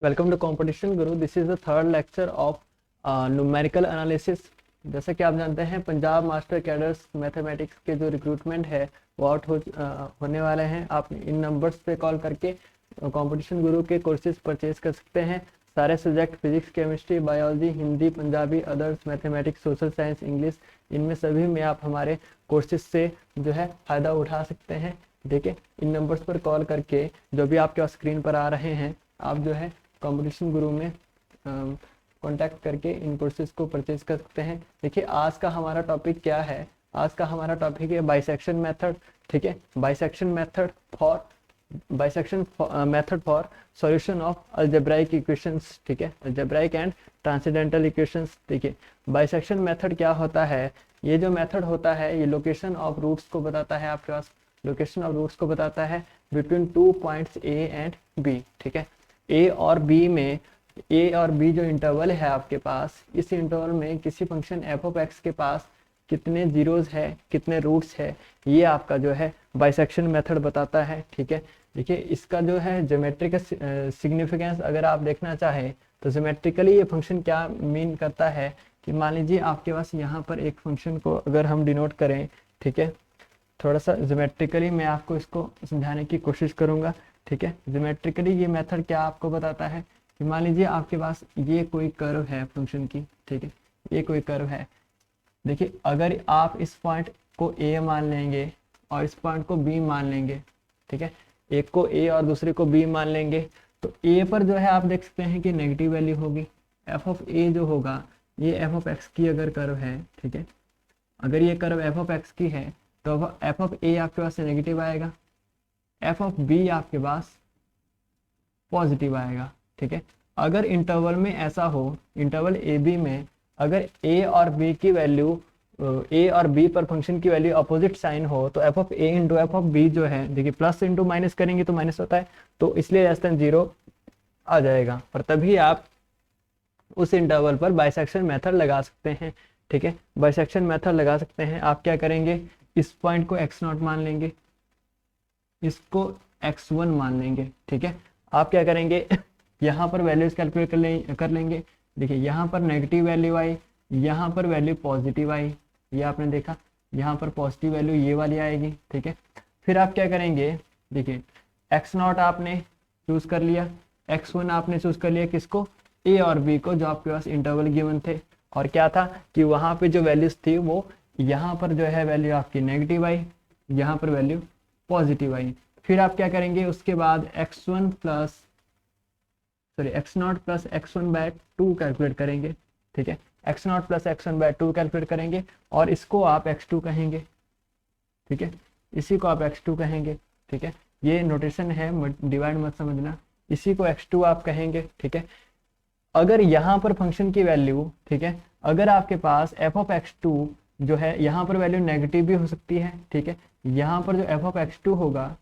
Welcome to competition Guru. This is the third lecture of numerical analysis. जैसा कि आप जानते हैं पंजाब मास्टर कैडर्स मैथमेटिक्स के जो रिक्रूटमेंट है वो होने वाले हैं। आप इन नंबर्स पे कॉल करके कंपटीशन गुरु के कोर्सेज परचेज कर सकते हैं। सारे subject physics, chemistry, biology, Hindi, Punjabi, others, mathematics, social science, English, इनमें सभी में आप हमारे कोर्सेज से जो है फ़ायदा उठा सकते हैं। ठीक है, इन नंबर्स पर कॉल करके जो भी आपके पास स्क्रीन पर आ रहे हैं आप जो है कंपटीशन गुरु में कांटेक्ट करके इन कोर्सेज को परचेज कर सकते हैं। देखिए आज का हमारा टॉपिक क्या है। आज का हमारा टॉपिक है बाइसेक्शन मेथड। ठीक है, bisection method for solution of algebraic equations. ठीक है, अलजेब्राइक एंड ट्रांसेंडेंटल इक्वेशंस। देखिए बाइसेक्शन मेथड क्या होता है। ये जो मेथड होता है ये लोकेशन ऑफ रूट्स को बताता है। आपके पास लोकेशन ऑफ रूट्स को बताता है between 2 points A and B. ठीक है, ए और बी में, ए और बी जो इंटरवल है आपके पास, इस इंटरवल में किसी फंक्शन एफ ऑफ एक्स के पास कितने जीरोस है, कितने रूट्स है, ये आपका जो है बाइसेक्शन मेथड बताता है। ठीक है, देखिए इसका जो है ज्योमेट्रिक सिग्निफिकेंस अगर आप देखना चाहें तो ज्योमेट्रिकली ये फंक्शन क्या मीन करता है कि मान लीजिए आपके पास यहाँ पर एक फंक्शन को अगर हम डिनोट करें। ठीक है, थोड़ा सा ज्योमेट्रिकली मैं आपको इसको समझाने की कोशिश करूंगा। ठीक है, ज्योमेट्रिकली ये मेथड क्या आपको बताता है कि मान लीजिए आपके पास ये कोई कर्व है फंक्शन की। ठीक है, ये कोई कर्व है। देखिए अगर आप इस पॉइंट को ए मान लेंगे और इस पॉइंट को बी मान लेंगे, ठीक है, एक को ए और दूसरे को बी मान लेंगे, तो ए पर जो है आप देख सकते हैं कि नेगेटिव वैल्यू होगी। एफ ऑफ ए जो होगा ये एफ ऑफ एक्स की अगर कर्व है, ठीक है, अगर ये कर्व एफ ऑफ एक्स की है तो एफ ऑफ ए आपके पास नेगेटिव आएगा, एफ ऑफ बी आपके पास पॉजिटिव आएगा। ठीक है, अगर इंटरवल में ऐसा हो, इंटरवल ए बी में अगर ए और बी की वैल्यू, ए और बी पर फंक्शन की वैल्यू अपोजिट साइन हो तो F of A into F of B जो है, देखिए प्लस इंटू माइनस करेंगे तो माइनस होता है, तो इसलिए लेस देन 0 आ जाएगा और तभी आप उस इंटरवल पर बाइसेक्शन मेथड लगा सकते हैं। ठीक है, बाइसेक्शन मेथड लगा सकते हैं। आप क्या करेंगे, इस पॉइंट को x0 मान लेंगे, इसको x1 मान लेंगे। ठीक है, आप क्या करेंगे यहाँ पर वैल्यूज कैलकुलेट कर लेंगे। देखिए यहाँ पर नेगेटिव वैल्यू आई, यहाँ पर वैल्यू पॉजिटिव आई, ये आपने देखा, यहाँ पर पॉजिटिव वैल्यू ये वाली आएगी। ठीक है, फिर आप क्या करेंगे, देखिए x0 आपने चूज कर लिया, x1 आपने चूज कर लिया, किसको, ए और बी को, जो आपके पास इंटरवल गिवन थे। और क्या था कि वहाँ पे जो वैल्यूज थी वो यहाँ पर जो है वैल्यू आपकी नेगेटिव आई, यहाँ पर वैल्यू पॉजिटिव आई। फिर आप क्या करेंगे, उसके बाद x0 प्लस x1/2 कैलकुलेट करेंगे। ठीक है, x0 प्लस x1/2 कैलकुलेट करेंगे और इसको आप x2 कहेंगे। ठीक है, इसी को आप x2 कहेंगे। ठीक है, ये नोटेशन है, डिवाइड मत समझना, इसी को x2 आप कहेंगे। ठीक है, अगर यहाँ पर फंक्शन की वैल्यू, ठीक है, अगर आपके पास एफ ऑफ x2 जो है यहाँ पर वैल्यू नेगेटिव भी हो सकती है। ठीक है, यहाँ पर जो एफ ऑफ x2 होगा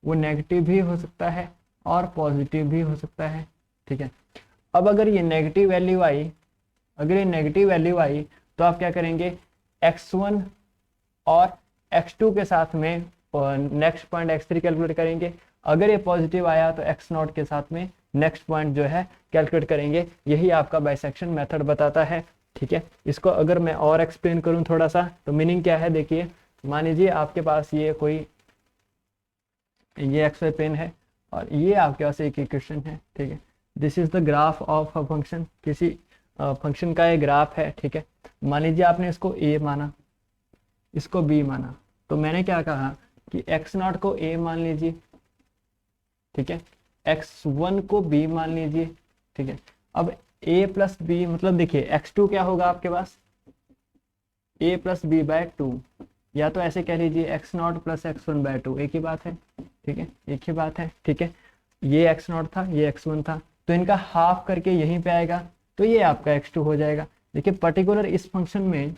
वो नेगेटिव भी हो सकता है और पॉजिटिव भी हो सकता है। ठीक है, अब अगर ये नेगेटिव वैल्यू आई, अगर ये नेगेटिव वैल्यू आई तो आप क्या करेंगे, x1 और x2 के साथ में नेक्स्ट पॉइंट x3 कैलकुलेट करेंगे। अगर ये पॉजिटिव आया तो x0 के साथ में नेक्स्ट पॉइंट जो है कैलकुलेट करेंगे। यही आपका बाइसेक्शन मेथड बताता है। ठीक है, इसको अगर मैं और एक्सप्लेन करूं थोड़ा सा तो मीनिंग क्या है, देखिए मान लीजिए आपके पास ये कोई, ये एक्स वाई प्लेन है और ये आपके पास एक इक्वेशन है। ठीक है, this is the graph of a function, किसी फंक्शन का ये ग्राफ है। ठीक है, मान लीजिए आपने इसको ए माना, इसको बी माना, तो मैंने क्या कहा कि x0 को a मान लीजिए, ठीक है, x1 को b मान लीजिए। ठीक है, अब a प्लस बी मतलब देखिए x2 क्या होगा आपके पास, a प्लस b/2, या तो ऐसे कह लीजिए x0 प्लस x1/2, एक ही बात है। ठीक है, एक ही बात है। ठीक है, ये x0 था, ये x1 था, तो इनका हाफ करके यहीं पे आएगा तो ये आपका x2 हो जाएगा। देखिए पर्टिकुलर इस फंक्शन में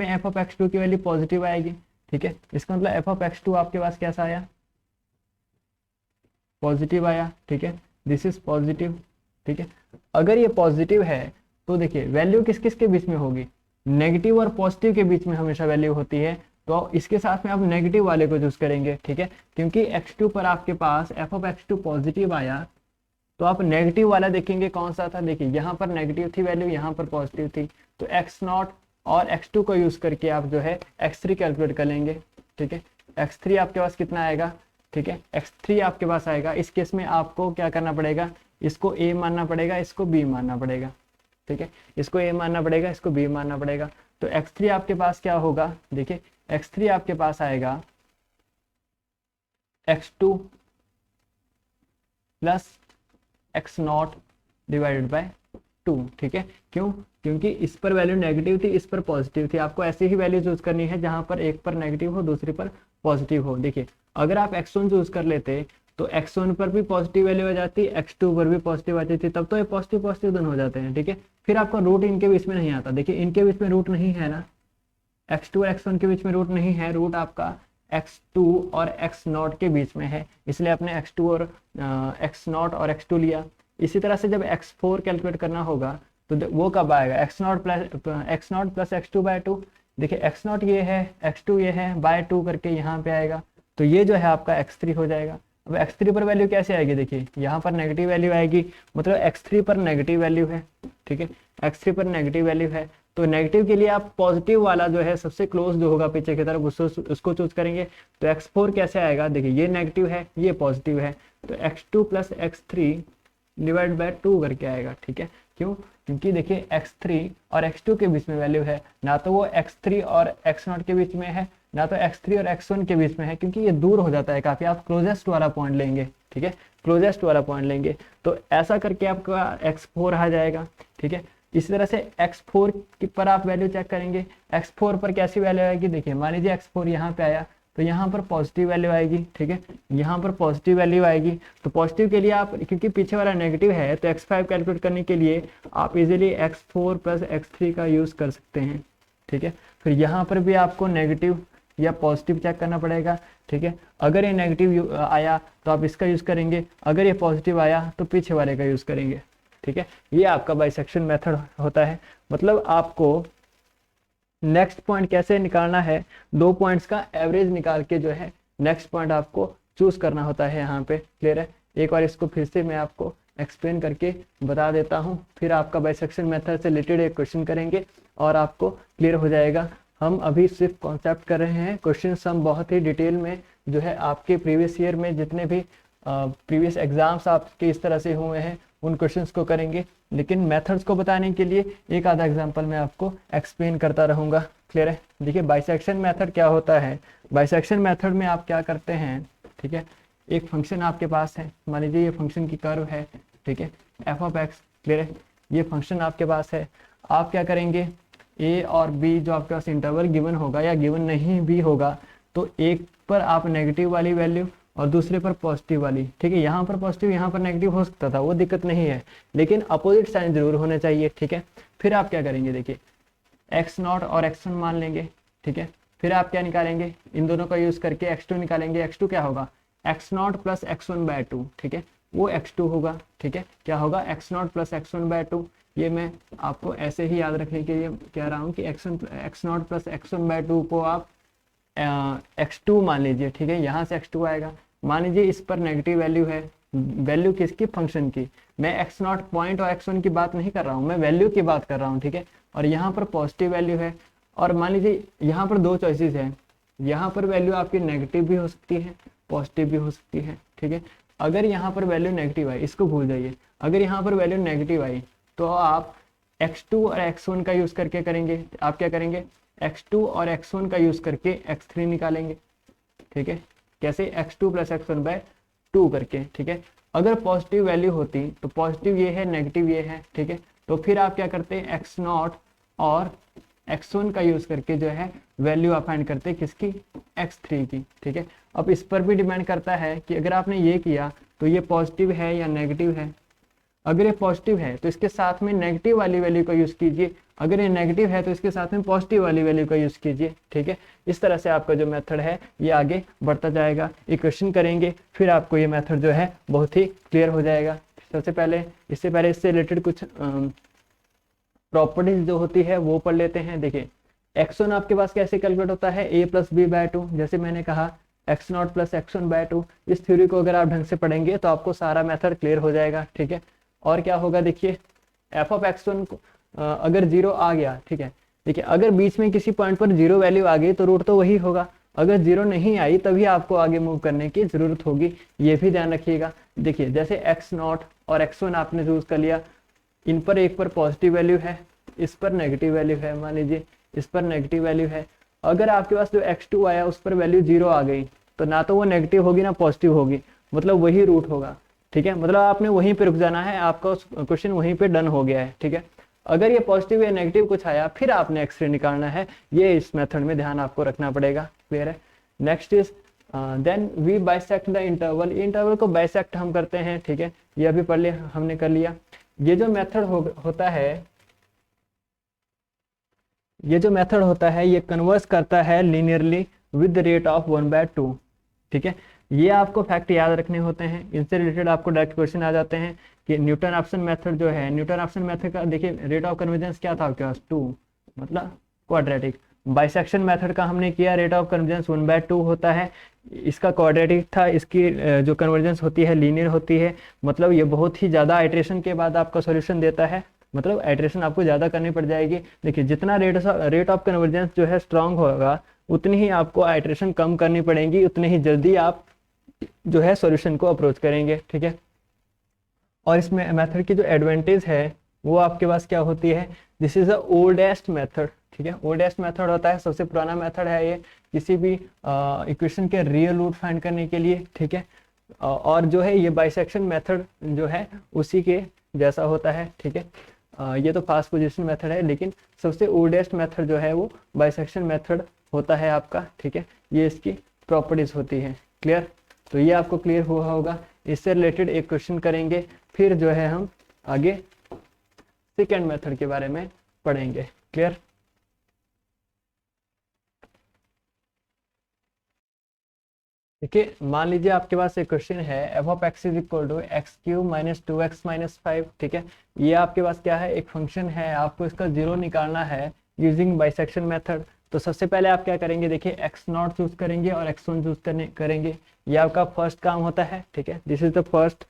एफ ऑफ x2 की वैल्यू पॉजिटिव आएगी। ठीक है, इसका मतलब एफ ऑफ x2 आपके पास कैसा आया, पॉजिटिव आया। ठीक है, दिस इज पॉजिटिव। ठीक है, अगर ये पॉजिटिव है तो देखिए वैल्यू किस किस के बीच में होगी, नेगेटिव और पॉजिटिव के बीच में हमेशा वैल्यू होती है। तो इसके साथ में आप नेगेटिव वाले को चूज करेंगे, ठीक है, क्योंकि x2 पर आपके पास f ऑफ x2 पॉजिटिव आया, तो आप नेगेटिव वाला देखेंगे कौन सा था। देखिए यहाँ पर नेगेटिव थी वैल्यू, यहाँ पर पॉजिटिव थी, तो x0 और x2 को यूज करके आप जो है x3 कैलकुलेट कर लेंगे, ठीक है। x3 आपके पास कितना आएगा, ठीक है, x3 आपके पास आएगा। इस केस में आपको क्या करना पड़ेगा, इसको a मानना पड़ेगा, इसको b मानना पड़ेगा, ठीक है, इसको a मानना पड़ेगा, इसको b मानना पड़ेगा। तो x3 आपके पास क्या होगा, देखिए x3 आपके पास आएगा x2 plus x0 divided by 2, ठीक है। क्यों, क्योंकि इस पर वैल्यू नेगेटिव थी, इस पर पॉजिटिव थी। आपको ऐसी ही वैल्यू चूज करनी है जहां पर एक पर नेगेटिव हो, दूसरी पर पॉजिटिव हो। देखिए अगर आप x1 चूज कर लेते तो x1 पर भी पॉजिटिव वैल्यू आ जाती, x2 पर भी पॉजिटिव आती थी, तब तो ये पॉजिटिव पॉजिटिव दोनों हो जाते हैं, ठीक है। फिर आपका रूट इनके बीच में नहीं आता। देखिए इनके बीच में रूट नहीं है ना, x2 और x1 के बीच में रूट नहीं है, रूट आपका x2 और x0 के बीच में है, इसलिए आपने x2 और x0 और x2 लिया। इसी तरह से जब x4 कैलकुलेट करना होगा तो वो कब आएगा, x0 प्लस x2 बाय 2। देखिए x0 ये है, x2 ये है, बाय 2 करके यहाँ पे आएगा, तो ये जो है आपका x3 हो जाएगा। अब x3 पर वैल्यू कैसे आएगी, देखिए यहाँ पर नेगेटिव वैल्यू आएगी, मतलब x3 पर नेगेटिव वैल्यू है, ठीक है, x3 पर नेगेटिव वैल्यू है। तो नेगेटिव के लिए आप पॉजिटिव वाला जो है सबसे क्लोज जो होगा पीछे की तरफ उसको चूज करेंगे। तो x4 कैसे आएगा, देखिए ये नेगेटिव है, ये पॉजिटिव है, तो x2 plus x3 divide by 2 करके आएगा, ठीक है। क्यों, क्योंकि देखिए x3 और x2 के बीच में वैल्यू है, ना तो वो x3 और x0 के बीच में है, ना तो x3 और x1 के बीच में है, क्योंकि ये दूर हो जाता है काफी। आप क्लोजेस्ट वाला पॉइंट लेंगे, ठीक है, क्लोजेस्ट वाला पॉइंट लेंगे, तो ऐसा करके आपका x4 आ जाएगा, ठीक है। इसी तरह से x4 पर आप वैल्यू चेक करेंगे, x4 पर कैसी वैल्यू आएगी, देखिए मान लीजिए x4 यहाँ पे आया तो यहाँ पर पॉजिटिव वैल्यू आएगी, ठीक है, यहाँ पर पॉजिटिव वैल्यू आएगी। तो पॉजिटिव के लिए आप, क्योंकि पीछे वाला नेगेटिव है, तो x5 कैलकुलेट करने के लिए आप इजीली x4 प्लस x3 का यूज कर सकते हैं, ठीक है। फिर यहाँ पर भी आपको नेगेटिव या पॉजिटिव चेक करना पड़ेगा, ठीक है। अगर ये नेगेटिव आया तो आप इसका यूज करेंगे, अगर ये पॉजिटिव आया तो पीछे वाले का यूज करेंगे, ठीक है। ये आपका बाइसेक्शन मेथड होता है। मतलब आपको नेक्स्ट पॉइंट कैसे निकालना है, 2 पॉइंट्स का एवरेज निकाल के जो है नेक्स्ट पॉइंट आपको चूज करना होता है यहाँ पे। क्लियर है, एक बार इसको फिर से मैं आपको एक्सप्लेन करके बता देता हूँ, फिर आपका बाइसेक्शन मेथड से रिलेटेड एक क्वेश्चन करेंगे और आपको क्लियर हो जाएगा। हम अभी सिर्फ कॉन्सेप्ट कर रहे हैं, क्वेश्चन हम बहुत ही डिटेल में जो है आपके प्रीवियस ईयर में जितने भी प्रीवियस एग्जाम्स आपके इस तरह से हुए हैं उन क्वेश्चंस को करेंगे, लेकिन मेथड्स को बताने के लिए एक आधा एग्जांपल मैं आपको एक्सप्लेन करता रहूँगा। क्लियर है, देखिए बाइसेक्शन मेथड क्या होता है। बाइसेक्शन मेथड में आप क्या करते हैं, ठीक है, एक फंक्शन आपके पास है, मान लीजिए ये फंक्शन की कर्व है, ठीक है, एफ ऑफ एक्स। क्लियर है, ये फंक्शन आपके पास है, आप क्या करेंगे, ए और बी जो आपके पास इंटरवल गिवन होगा या गिवन नहीं भी होगा, तो एक पर आप नेगेटिव वाली वैल्यू और दूसरे पर पॉजिटिव वाली, ठीक है, यहाँ पर पॉजिटिव यहाँ पर नेगेटिव हो सकता था, वो दिक्कत नहीं है, लेकिन अपोजिट साइन जरूर होने चाहिए, ठीक है। फिर आप क्या करेंगे, देखिए x0 और x1 मान लेंगे, ठीक है। फिर आप क्या निकालेंगे, इन दोनों का यूज करके x2 निकालेंगे। x2 क्या होगा, x0 प्लस x1 बाय 2, ठीक है, वो x2 होगा, ठीक है। क्या होगा, x0 प्लस x1 बाय 2। ये मैं आपको ऐसे ही याद रखने के लिए कह रहा हूँ कि x0 प्लस x1 बाय 2 को आप x2 मान लीजिए, ठीक है, यहाँ से x2 आएगा। मान लीजिए इस पर नेगेटिव वैल्यू है, वैल्यू किसकी, फंक्शन की। मैं x0 पॉइंट और x1 की बात नहीं कर रहा हूँ, मैं वैल्यू की बात कर रहा हूँ, ठीक है। और यहाँ पर पॉजिटिव वैल्यू है, और मान लीजिए यहाँ पर 2 चॉइसेस हैं, यहाँ पर वैल्यू आपकी नेगेटिव भी हो सकती है, पॉजिटिव भी हो सकती है, ठीक है। अगर यहाँ पर वैल्यू नेगेटिव आई, इसको भूल जाइए, अगर यहाँ पर वैल्यू नेगेटिव आई तो आप x2 और x1 का यूज करके करेंगे। आप क्या करेंगे, x2 और x1 का यूज करके x3 निकालेंगे, ठीक है। कैसे, x2 प्लस x1 बाय 2 करके, ठीक है। अगर पॉजिटिव वैल्यू होती तो पॉजिटिव ये है, नेगेटिव ये है, ठीक है, तो फिर आप क्या करते हैं, x0 और x1 का यूज करके जो है वैल्यू आप फाइंड करते हैं किसकी, x3 की, ठीक है। अब इस पर भी डिपेंड करता है कि अगर आपने ये किया तो ये पॉजिटिव है या नेगेटिव है। अगर ये पॉजिटिव है तो इसके साथ में नेगेटिव वाली वैल्यू का यूज कीजिए, अगर ये नेगेटिव है तो इसके साथ में पॉजिटिव वाली वैल्यू का यूज कीजिए, ठीक है। इस तरह से आपका जो मेथड है ये आगे बढ़ता जाएगा। इक्वेशन करेंगे, फिर आपको ये मेथड जो है बहुत ही क्लियर हो जाएगा। सबसे पहले इससे रिलेटेड कुछ प्रॉपर्टीज जो होती है वो पढ़ लेते हैं। देखिए x1 आपके पास कैसे कैलकुलेट होता है, a plus B by two, जैसे मैंने कहा X not plus X one by two. इस थ्योरी को अगर आप ढंग से पढ़ेंगे तो आपको सारा मेथड क्लियर हो जाएगा, ठीक है। और क्या होगा देखिए, एफ ऑफ एक्स वन अगर जीरो आ गया, ठीक है, देखिए अगर बीच में किसी पॉइंट पर जीरो वैल्यू आ गई तो रूट तो वही होगा, अगर जीरो नहीं आई तभी आपको आगे मूव करने की जरूरत होगी, ये भी ध्यान रखिएगा। देखिए जैसे एक्स नॉट और एक्स वन आपने चूज कर लिया, इन पर एक पर पॉजिटिव वैल्यू है, इस पर नेगेटिव वैल्यू है, मान लीजिए इस पर नेगेटिव वैल्यू है। अगर आपके पास जो x2 आया उस पर वैल्यू जीरो आ गई तो ना तो वो नेगेटिव होगी ना पॉजिटिव होगी, मतलब वही रूट होगा, ठीक है। मतलब आपने वहीं पे रुक जाना है, आपका क्वेश्चन वहीं पे डन हो गया है, ठीक है। अगर ये पॉजिटिव या नेगेटिव कुछ आया फिर आपने एक्स-रे निकालना है, ये इस मेथड में ध्यान आपको रखना पड़ेगा, क्लियर है। Next is then we bisect the interval, interval को बाइसेक्ट हम करते हैं, ठीक है, ये अभी पढ़ लिया, हमने कर लिया। ये जो मेथड होता है, ये जो मेथड होता है ये कन्वर्स करता है लीनियरली विद रेट ऑफ 1/2, ठीक है। ये आपको फैक्ट याद रखने होते हैं, इनसे रिलेटेड आपको डायरेक्ट क्वेश्चन आ जाते हैं कि न्यूटन ऑप्शन मेथड जो है, न्यूटन ऑप्शन मेथड का देखिए रेट ऑफ कन्वर्जेंस क्या था आपके पास 2, मतलब क्वाड्रेटिक। बाइसेक्शन मेथड का हमने किया, रेट ऑफ कन्वर्जेंस 1/2 होता है, इसका क्वाड्रेटिक था, इसकी जो कन्वर्जेंस होती है लीनियर होती है, मतलब ये बहुत ही ज़्यादा आइट्रेशन के बाद आपका सॉल्यूशन देता है, मतलब आइट्रेशन आपको ज़्यादा करनी पड़ जाएगी। देखिए जितना रेट ऑफ कन्वर्जेंस जो है स्ट्रांग होगा उतनी ही आपको आइट्रेशन कम करनी पड़ेगी, उतने ही जल्दी आप जो है सॉल्यूशन को अप्रोच करेंगे, ठीक है। और इस मेथड की जो एडवांटेज है वो आपके पास क्या होती है, this is the oldest method, ठीक है। ओल्डेस्ट मेथड होता है, सबसे पुराना मेथड है ये किसी भी इक्वेशन के रियल रूट फाइंड करने के लिए, ठीक है। और जो है ये बाइसेक्शन मेथड जो है उसी के जैसा होता है, ठीक है। ये तो फास्ट पोजीशन मेथड है, लेकिन सबसे ओल्डेस्ट मेथड जो है वो बाइसेक्शन मेथड होता है आपका, ठीक है। ये इसकी प्रॉपर्टीज होती है, क्लियर। तो ये आपको क्लियर हुआ होगा। इससे रिलेटेड एक क्वेश्चन करेंगे, फिर जो है हम आगे सेकेंड मेथड के बारे में पढ़ेंगे, क्लियर। देखिए मान लीजिए आपके पास एक क्वेश्चन है F of X is equal to X cube minus 2x minus 5, ठीक है। ये आपके पास क्या है, एक फंक्शन है, आपको इसका जीरो निकालना है यूजिंग बाइसेक्शन मेथड। तो सबसे पहले आप क्या करेंगे, देखिए एक्स नॉट चूज करेंगे और एक्स वन चूज करेंगे, ये आपका फर्स्ट काम होता है, ठीक है। This is the first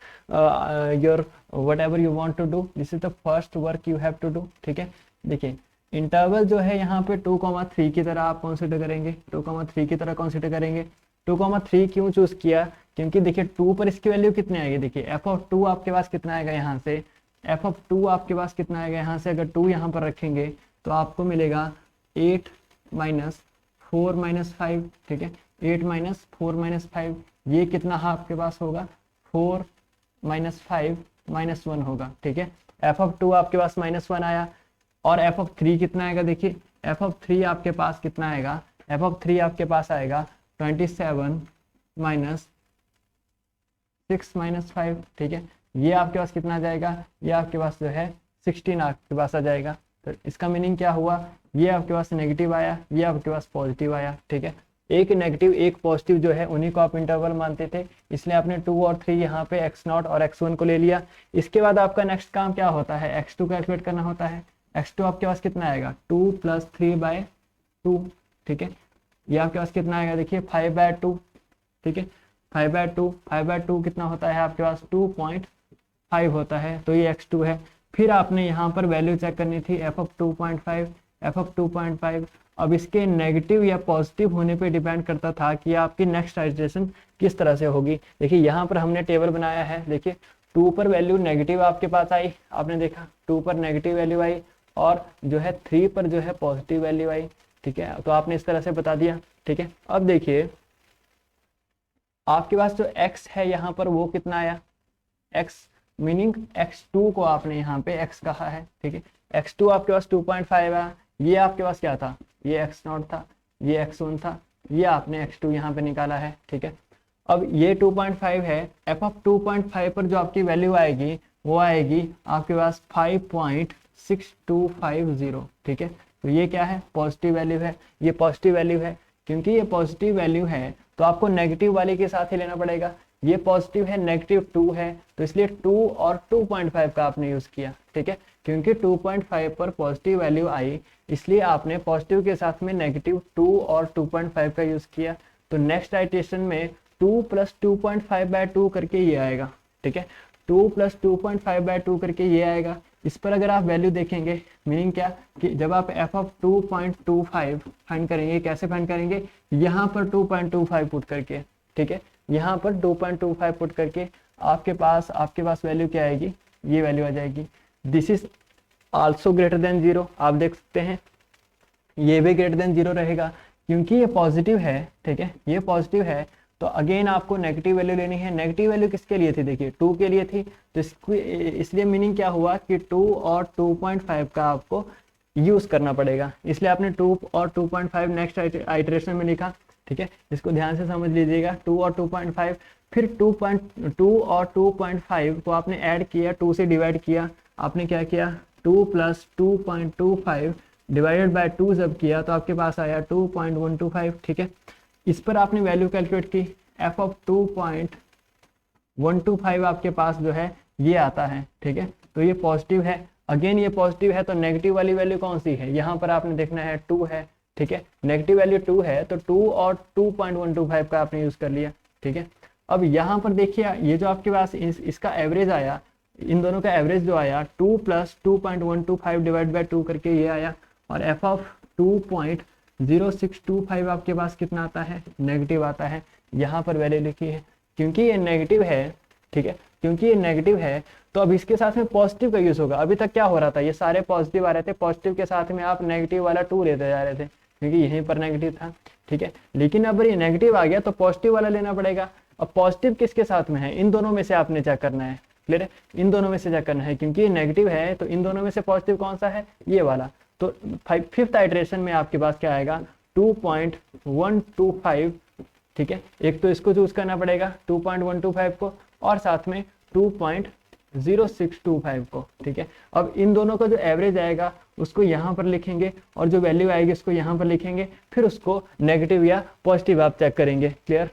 your whatever you want to do, this is the first work you have to do, ठीक है। देखिए इंटरवल जो है यहाँ पे 2,3 की तरह आप कंसिडर करेंगे, 2,3 की तरह कंसिडर करेंगे। 2,3 क्यों चूज किया, क्योंकि देखिए 2 पर इसकी वैल्यू कितनी आएगी, देखिए एफ ऑफ 2 आपके पास कितना आएगा यहाँ से, एफ ऑफ 2 आपके पास कितना आएगा यहाँ से, अगर 2 यहाँ पर रखेंगे तो आपको मिलेगा 8 माइनस 4 माइनस 5, ठीक है। 8 माइनस 4 माइनस 5, ये कितना आपके पास होगा, 4 माइनस 5 माइनस 1 होगा, ठीक है। एफ ऑफ 2 आपके पास -1 आया, और एफ ऑफ 3 कितना आएगा, देखिए एफ ऑफ 3 आपके पास कितना आएगा, एफ ऑफ 3 आपके पास आएगा 27 माइनस 6 माइनस 5, ठीक है। ये आपके पास कितना आ जाएगा, ये आपके पास जो है 16 आपके पास आ जाएगा। तो इसका मीनिंग क्या हुआ, ये आपके पास नेगेटिव आया, ये आपके पास पॉजिटिव आया, ठीक है। एक नेगेटिव एक पॉजिटिव जो है उन्हीं को आप इंटरवल मानते थे, इसलिए आपने 2 और 3 यहाँ पे x0 और x1 को ले लिया। इसके बाद आपका नेक्स्ट काम क्या होता है, x2 कैलकुलेट करना होता है। x2 आपके पास कितना आएगा, 2 + 3/2, ठीक है। ये आपके पास कितना आएगा, देखिए 5/2, ठीक है। 5/2 कितना होता है आपके पास, 2.5 होता है, तो ये x2 है। फिर आपने यहाँ पर वैल्यू चेक करनी थी एफ ऑफ 2.5, एफ ऑफ 2.5। अब इसके नेगेटिव या पॉजिटिव होने पे डिपेंड करता था कि आपकी नेक्स्ट आइट्रेशन किस तरह से होगी। देखिए यहाँ पर हमने टेबल बनाया है, देखिए 2 पर वैल्यू नेगेटिव आपके पास आई, आपने देखा 2 पर नेगेटिव वैल्यू आई, और जो है 3 पर जो है पॉजिटिव वैल्यू आई, ठीक है। तो आपने इस तरह से बता दिया, ठीक है। अब देखिए आपके पास जो x है यहाँ पर वो कितना आया, x मीनिंग x2 को आपने यहाँ पे x कहा है, ठीक है। x2 आपके पास 2.5 आया, ये आपके पास क्या था, ये x0 था, ये x1 था, ये आपने x2 यहाँ पे निकाला है, ठीक है। अब ये 2.5 है, f ऑफ 2.5 पर जो आपकी वैल्यू आएगी वो आएगी आपके पास 5.6250, ठीक है। तो ये क्या है, पॉजिटिव वैल्यू है, ये पॉजिटिव वैल्यू है। क्योंकि ये पॉजिटिव वैल्यू है तो आपको नेगेटिव वाले के साथ ही लेना पड़ेगा, ये पॉजिटिव है, नेगेटिव 2 है, तो इसलिए 2 और 2.5 का आपने यूज किया, ठीक है, क्योंकि 2.5 पर पॉजिटिव वैल्यू आई, इसलिए आपने पॉजिटिव के साथ में नेगेटिव 2 और 2.5 का यूज किया। तो नेक्स्ट आइट्रेशन में 2 प्लस 2.5/2 करके ये आएगा, ठीक है, 2 प्लस 2.5/2 करके ये आएगा। इस पर अगर आप वैल्यू देखेंगे, मीनिंग क्या कि जब आप f ऑफ 2.25 फाइंड करेंगे, कैसे फाइंड करेंगे, यहाँ पर 2.25 पुट करके, ठीक है, यहाँ पर 2.25 पुट करके आपके पास वैल्यू क्या आएगी, ये वैल्यू आ जाएगी। This is also greater than 0, आप देख सकते हैं ये भी ग्रेटर देन 0 रहेगा, क्योंकि ये पॉजिटिव है, ठीक है, ये पॉजिटिव है, तो अगेन आपको नेगेटिव वैल्यू लेनी है। नेगेटिव वैल्यू किसके लिए थी, देखिए 2 के लिए थी, तो इसलिए मीनिंग क्या हुआ कि 2 और 2.5 का आपको यूज करना पड़ेगा, इसलिए आपने 2 और 2.5 नेक्स्ट आइटरेशन में लिखा, ठीक है, इसको ध्यान से समझ लीजिएगा। 2 और 2.5, फिर 2 और 2.5 को आपने ऐड किया, 2 से डिवाइड किया, आपने क्या किया, 2 प्लस 2.25 डिवाइडेड बाय 2 जब किया तो आपके पास आया 2.125, ठीक है। इस पर आपने वैल्यू कैलकुलेट की, f ऑफ 2.125 आपके पास जो है ये आता है, ठीक है, तो ये पॉजिटिव है, अगेन ये पॉजिटिव है, तो नेगेटिव वाली वैल्यू कौन सी है, यहाँ पर आपने देखना है 2 है, ठीक है, नेगेटिव वैल्यू 2 है, तो 2 और 2.125 का आपने यूज कर लिया, ठीक है। अब यहाँ पर देखिए ये जो आपके पास इसका एवरेज आया, इन दोनों का एवरेज जो आया 2 प्लस 2.125 डिवाइड बाय 2 करके ये आया, और f ऑफ 2.0625 आपके पास कितना आता है, नेगेटिव आता है। यहाँ पर वैल्यू लिखी है, क्योंकि ये नेगेटिव है, ठीक है, क्योंकि ये नेगेटिव है तो अब इसके साथ में पॉजिटिव का यूज होगा। अभी तक क्या हो रहा था, ये सारे पॉजिटिव आ रहे थे, पॉजिटिव के साथ में आप नेगेटिव वाला 2 लेते जा रहे थे, क्योंकि यहीं पर नेगेटिव था, ठीक है, लेकिन अब ये नेगेटिव आ गया तो पॉजिटिव वाला लेना पड़ेगा। अब पॉजिटिव किसके साथ में है, इन दोनों में से आपने चेक करना है, क्लियर है, इन दोनों में से चेक करना है, क्योंकि ये नेगेटिव है तो इन दोनों में से पॉजिटिव कौन सा है, ये वाला। तो फिफ्थ आइटरेशन में आपके पास क्या आएगा, 2.125, ठीक है, एक तो इसको चूज करना पड़ेगा 2.125 को, और साथ में 2.0625 को, ठीक है। अब इन दोनों का जो एवरेज आएगा उसको यहाँ पर लिखेंगे, और जो वैल्यू आएगी उसको यहाँ पर लिखेंगे, फिर उसको नेगेटिव या पॉजिटिव आप चेक करेंगे, क्लियर।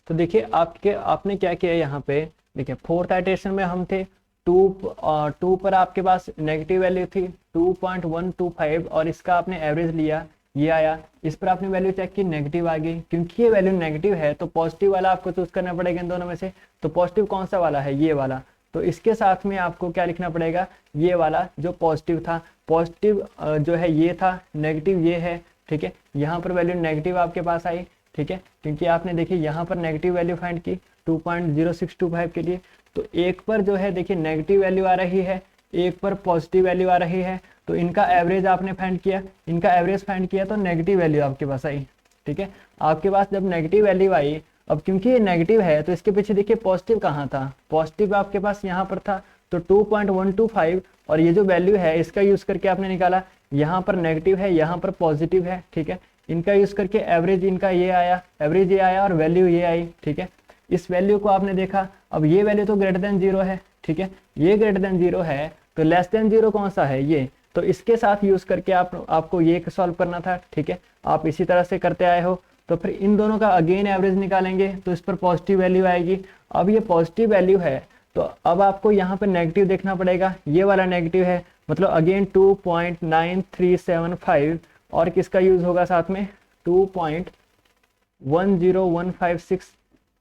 तो देखिए आपने क्या किया यहाँ पे, देखिए फोर्थ आइटरेशन में हम थे, 2 पर आपके पास नेगेटिव वैल्यू थी 2.125, और इसका आपने एवरेज लिया, ये आया, इस पर आपने वैल्यू चेक की, नेगेटिव आ गई, क्योंकि ये वैल्यू नेगेटिव है तो पॉजिटिव वाला आपको चूज करना पड़ेगा इन दोनों में से। तो पॉजिटिव कौन सा वाला है, ये वाला, तो इसके साथ में आपको क्या लिखना पड़ेगा, ये वाला जो पॉजिटिव था, पॉजिटिव जो है ये था, नेगेटिव ये है, ठीक है, यहाँ पर वैल्यू नेगेटिव आपके पास आई, ठीक है, क्योंकि आपने देखिए यहाँ पर नेगेटिव वैल्यू फाइंड की 2.0625 के लिए, तो एक पर जो है देखिए नेगेटिव वैल्यू आ रही है, एक पर पॉजिटिव वैल्यू आ रही है, तो इनका एवरेज आपने फाइंड किया, इनका एवरेज फाइंड किया तो नेगेटिव वैल्यू आपके पास आई, ठीक है। आपके पास जब नेगेटिव वैल्यू आई, अब क्योंकि ये नेगेटिव है तो इसके पीछे देखिए पॉजिटिव कहाँ था, पॉजिटिव आपके पास यहाँ पर था, तो 2.125, और ये जो वैल्यू है इसका यूज करके आपने निकाला, यहाँ पर नेगेटिव है, यहाँ पर पॉजिटिव है, ठीक है, इनका यूज करके एवरेज इनका ये आया, एवरेज ये आया और वैल्यू ये आई, ठीक है। इस वैल्यू को आपने देखा, अब ये वैल्यू तो ग्रेटर देन 0 है, ठीक है, ये ग्रेटर देन 0 है, तो लेस देन 0 कौन सा है, ये, तो इसके साथ यूज करके आपको ये सॉल्व करना था, ठीक है, आप इसी तरह से करते आए हो। तो फिर इन दोनों का अगेन एवरेज निकालेंगे तो इस पर पॉजिटिव वैल्यू आएगी। अब ये पॉजिटिव वैल्यू है तो अब आपको यहाँ पर नेगेटिव देखना पड़ेगा, ये वाला नेगेटिव है, मतलब अगेन 2.9375, और किसका यूज होगा साथ में 2.10156,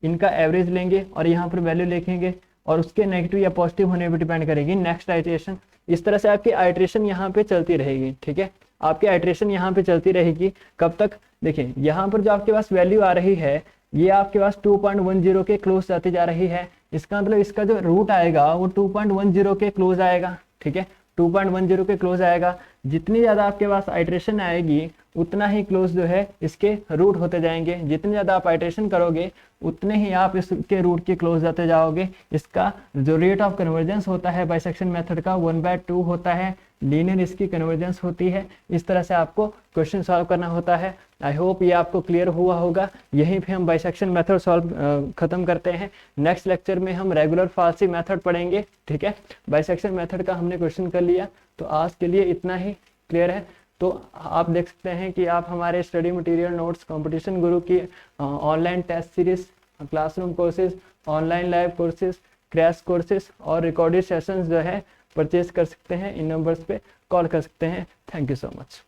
इनका एवरेज लेंगे और यहाँ पर वैल्यू लिखेंगे, और उसके नेगेटिव या पॉजिटिव होने पर डिपेंड करेगी नेक्स्ट आइटरेशन। इस तरह से आपकी आइटरेशन यहाँ पे चलती रहेगी, ठीक है, आपकी आइटरेशन यहाँ पे चलती रहेगी। कब तक, देखिए यहाँ पर जो आपके पास वैल्यू आ रही है ये आपके पास 2.10 के क्लोज जाती जा रही है, इसका मतलब इसका जो रूट आएगा वो 2.10 के क्लोज आएगा, ठीक है, 2.10 के क्लोज आएगा। जितनी ज़्यादा आपके पास आइटरेशन आएगी उतना ही क्लोज जो है इसके रूट होते जाएंगे, जितनी ज़्यादा आप आइटरेशन करोगे उतने ही आप इसके रूट के क्लोज जाते जाओगे। इसका जो रेट ऑफ कन्वर्जेंस होता है बाइसेक्शन मेथड का 1/2 होता है, लीनियर इसकी कन्वर्जेंस होती है। इस तरह से आपको क्वेश्चन सॉल्व करना होता है। आई होप ये आपको क्लियर हुआ होगा। यहीं पे हम बाइसेक्शन मेथड सॉल्व खत्म करते हैं। नेक्स्ट लेक्चर में हम रेगुलर फाल्सी मेथड पढ़ेंगे, ठीक है। बाइसेक्शन मेथड का हमने क्वेश्चन कर लिया, तो आज के लिए इतना ही, क्लियर है। तो आप देख सकते हैं कि आप हमारे study material notes, competition Guru की online test series, classroom courses, online live courses, crash courses और रिकॉर्डेड सेशंस जो है परचेज कर सकते हैं। इन नंबर्स पे कॉल कर सकते हैं। Thank you so much.